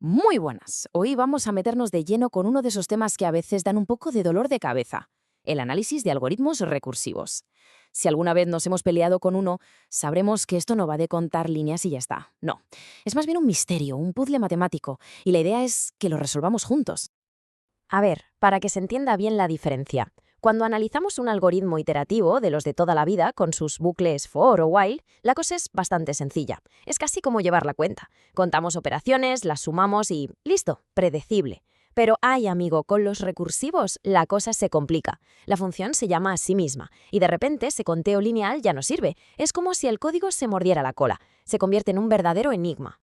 Muy buenas. Hoy vamos a meternos de lleno con uno de esos temas que a veces dan un poco de dolor de cabeza, el análisis de algoritmos recursivos. Si alguna vez nos hemos peleado con uno, sabremos que esto no va de contar líneas y ya está. No, es más bien un misterio, un puzzle matemático, y la idea es que lo resolvamos juntos. A ver, para que se entienda bien la diferencia. Cuando analizamos un algoritmo iterativo de los de toda la vida con sus bucles for o while, la cosa es bastante sencilla. Es casi como llevar la cuenta. Contamos operaciones, las sumamos y ¡listo! Predecible. Pero ay, amigo, con los recursivos la cosa se complica. La función se llama a sí misma y de repente ese conteo lineal ya no sirve. Es como si el código se mordiera la cola. Se convierte en un verdadero enigma.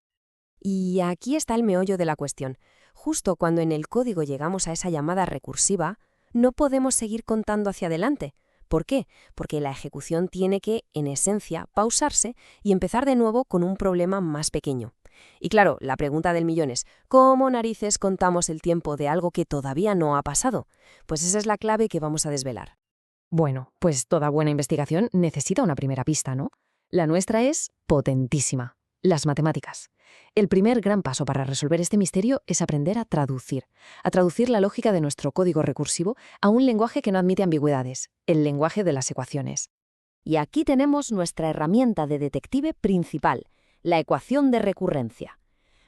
Y aquí está el meollo de la cuestión. Justo cuando en el código llegamos a esa llamada recursiva, no podemos seguir contando hacia adelante. ¿Por qué? Porque la ejecución tiene que, en esencia, pausarse y empezar de nuevo con un problema más pequeño. Y claro, la pregunta del millón es, ¿cómo narices contamos el tiempo de algo que todavía no ha pasado? Pues esa es la clave que vamos a desvelar. Bueno, pues toda buena investigación necesita una primera pista, ¿no? La nuestra es potentísima: las matemáticas. El primer gran paso para resolver este misterio es aprender a traducir la lógica de nuestro código recursivo a un lenguaje que no admite ambigüedades, el lenguaje de las ecuaciones. Y aquí tenemos nuestra herramienta de detective principal, la ecuación de recurrencia.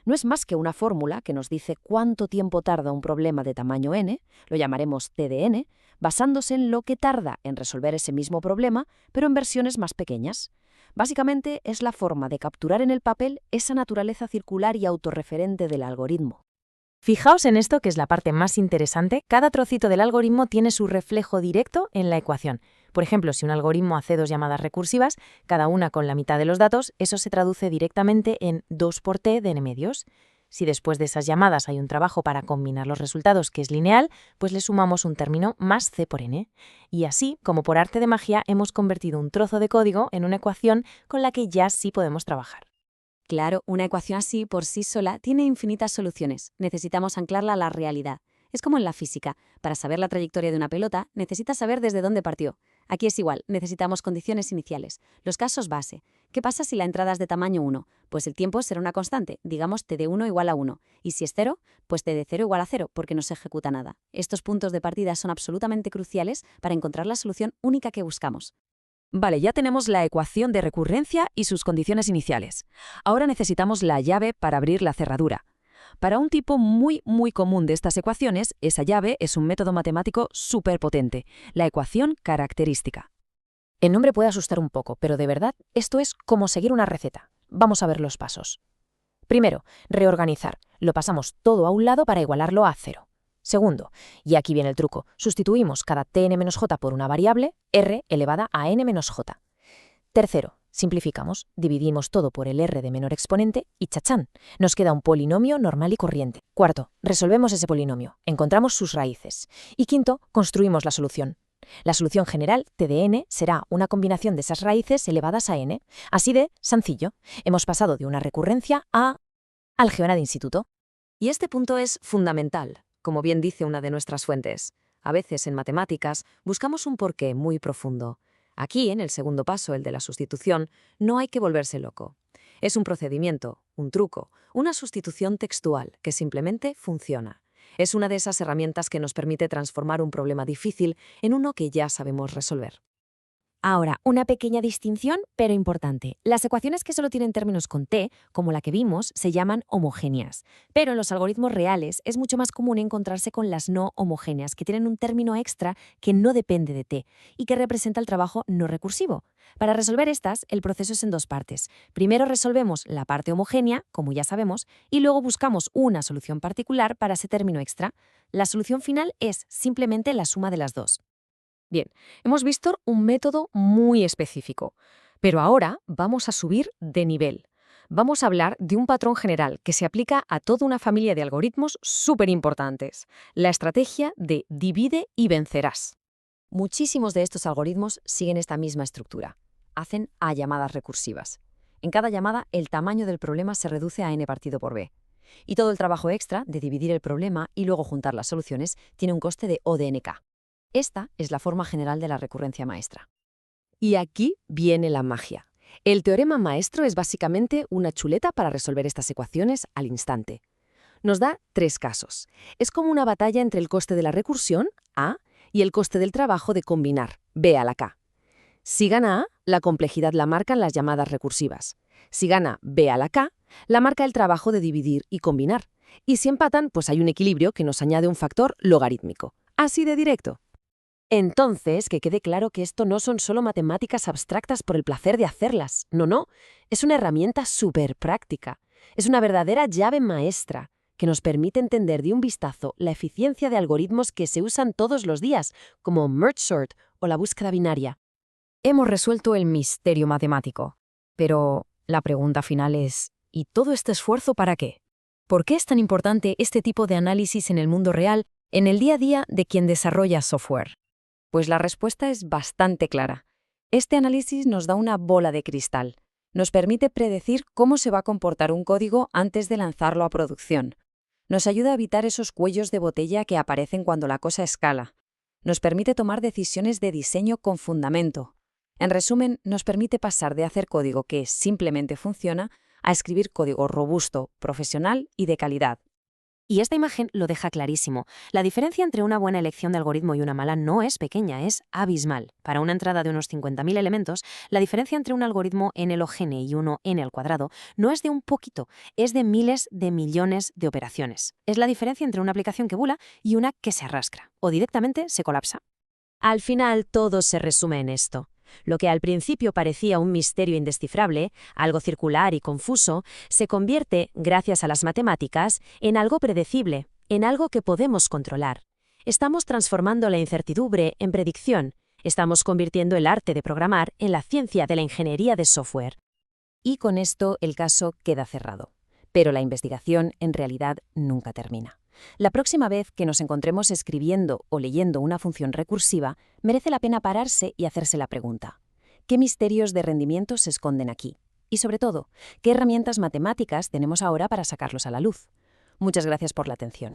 No es más que una fórmula que nos dice cuánto tiempo tarda un problema de tamaño n, lo llamaremos T de n, basándose en lo que tarda en resolver ese mismo problema, pero en versiones más pequeñas. Básicamente es la forma de capturar en el papel esa naturaleza circular y autorreferente del algoritmo. Fijaos en esto, que es la parte más interesante. Cada trocito del algoritmo tiene su reflejo directo en la ecuación. Por ejemplo, si un algoritmo hace dos llamadas recursivas, cada una con la mitad de los datos, eso se traduce directamente en 2 por t de n medios. Si después de esas llamadas hay un trabajo para combinar los resultados, que es lineal, pues le sumamos un término más c por n. Y así, como por arte de magia, hemos convertido un trozo de código en una ecuación con la que ya sí podemos trabajar. Claro, una ecuación así por sí sola tiene infinitas soluciones. Necesitamos anclarla a la realidad. Es como en la física. Para saber la trayectoria de una pelota, necesitas saber desde dónde partió. Aquí es igual, necesitamos condiciones iniciales. Los casos base. ¿Qué pasa si la entrada es de tamaño 1? Pues el tiempo será una constante, digamos t de 1 igual a 1. Y si es 0, pues t de 0 igual a 0, porque no se ejecuta nada. Estos puntos de partida son absolutamente cruciales para encontrar la solución única que buscamos. Vale, ya tenemos la ecuación de recurrencia y sus condiciones iniciales. Ahora necesitamos la llave para abrir la cerradura. Para un tipo muy común de estas ecuaciones, esa llave es un método matemático súper potente, la ecuación característica. El nombre puede asustar un poco, pero de verdad esto es como seguir una receta. Vamos a ver los pasos. Primero, reorganizar. Lo pasamos todo a un lado para igualarlo a 0. Segundo, y aquí viene el truco, sustituimos cada tn-j por una variable, r elevada a n-j. Tercero, simplificamos, dividimos todo por el r de menor exponente y ¡chachán! Nos queda un polinomio normal y corriente. Cuarto, resolvemos ese polinomio, encontramos sus raíces. Y quinto, construimos la solución. La solución general, t de n, será una combinación de esas raíces elevadas a n. Así de sencillo. Hemos pasado de una recurrencia a álgebra de instituto. Y este punto es fundamental, como bien dice una de nuestras fuentes. A veces en matemáticas buscamos un porqué muy profundo. Aquí, en el segundo paso, el de la sustitución, no hay que volverse loco. Es un procedimiento, un truco, una sustitución textual que simplemente funciona. Es una de esas herramientas que nos permite transformar un problema difícil en uno que ya sabemos resolver. Ahora, una pequeña distinción, pero importante. Las ecuaciones que solo tienen términos con t, como la que vimos, se llaman homogéneas. Pero en los algoritmos reales es mucho más común encontrarse con las no homogéneas, que tienen un término extra que no depende de t y que representa el trabajo no recursivo. Para resolver estas, el proceso es en dos partes. Primero resolvemos la parte homogénea, como ya sabemos, y luego buscamos una solución particular para ese término extra. La solución final es simplemente la suma de las dos. Bien, hemos visto un método muy específico, pero ahora vamos a subir de nivel. Vamos a hablar de un patrón general que se aplica a toda una familia de algoritmos súper importantes, la estrategia de divide y vencerás. Muchísimos de estos algoritmos siguen esta misma estructura. Hacen a llamadas recursivas. En cada llamada, el tamaño del problema se reduce a n partido por b. Y todo el trabajo extra de dividir el problema y luego juntar las soluciones tiene un coste de O de nk. Esta es la forma general de la recurrencia maestra. Y aquí viene la magia. El teorema maestro es básicamente una chuleta para resolver estas ecuaciones al instante. Nos da 3 casos. Es como una batalla entre el coste de la recursión, A, y el coste del trabajo de combinar, B a la K. Si gana A, la complejidad la marcan las llamadas recursivas. Si gana B a la K, la marca el trabajo de dividir y combinar. Y si empatan, pues hay un equilibrio que nos añade un factor logarítmico. Así de directo. Entonces, que quede claro que esto no son solo matemáticas abstractas por el placer de hacerlas. No. Es una herramienta súper práctica. Es una verdadera llave maestra que nos permite entender de un vistazo la eficiencia de algoritmos que se usan todos los días, como merge sort o la búsqueda binaria. Hemos resuelto el misterio matemático. Pero la pregunta final es, ¿y todo este esfuerzo para qué? ¿Por qué es tan importante este tipo de análisis en el mundo real, en el día a día de quien desarrolla software? Pues la respuesta es bastante clara. Este análisis nos da una bola de cristal. Nos permite predecir cómo se va a comportar un código antes de lanzarlo a producción. Nos ayuda a evitar esos cuellos de botella que aparecen cuando la cosa escala. Nos permite tomar decisiones de diseño con fundamento. En resumen, nos permite pasar de hacer código que simplemente funciona a escribir código robusto, profesional y de calidad. Y esta imagen lo deja clarísimo. La diferencia entre una buena elección de algoritmo y una mala no es pequeña, es abismal. Para una entrada de unos 50.000 elementos, la diferencia entre un algoritmo n log n y uno n al cuadrado no es de un poquito, es de miles de millones de operaciones. Es la diferencia entre una aplicación que bula y una que se arrastra, o directamente se colapsa. Al final, todo se resume en esto. Lo que al principio parecía un misterio indescifrable, algo circular y confuso, se convierte, gracias a las matemáticas, en algo predecible, en algo que podemos controlar. Estamos transformando la incertidumbre en predicción. Estamos convirtiendo el arte de programar en la ciencia de la ingeniería de software. Y con esto el caso queda cerrado. Pero la investigación, en realidad, nunca termina. La próxima vez que nos encontremos escribiendo o leyendo una función recursiva, merece la pena pararse y hacerse la pregunta: ¿qué misterios de rendimiento se esconden aquí? Y sobre todo, ¿qué herramientas matemáticas tenemos ahora para sacarlos a la luz? Muchas gracias por la atención.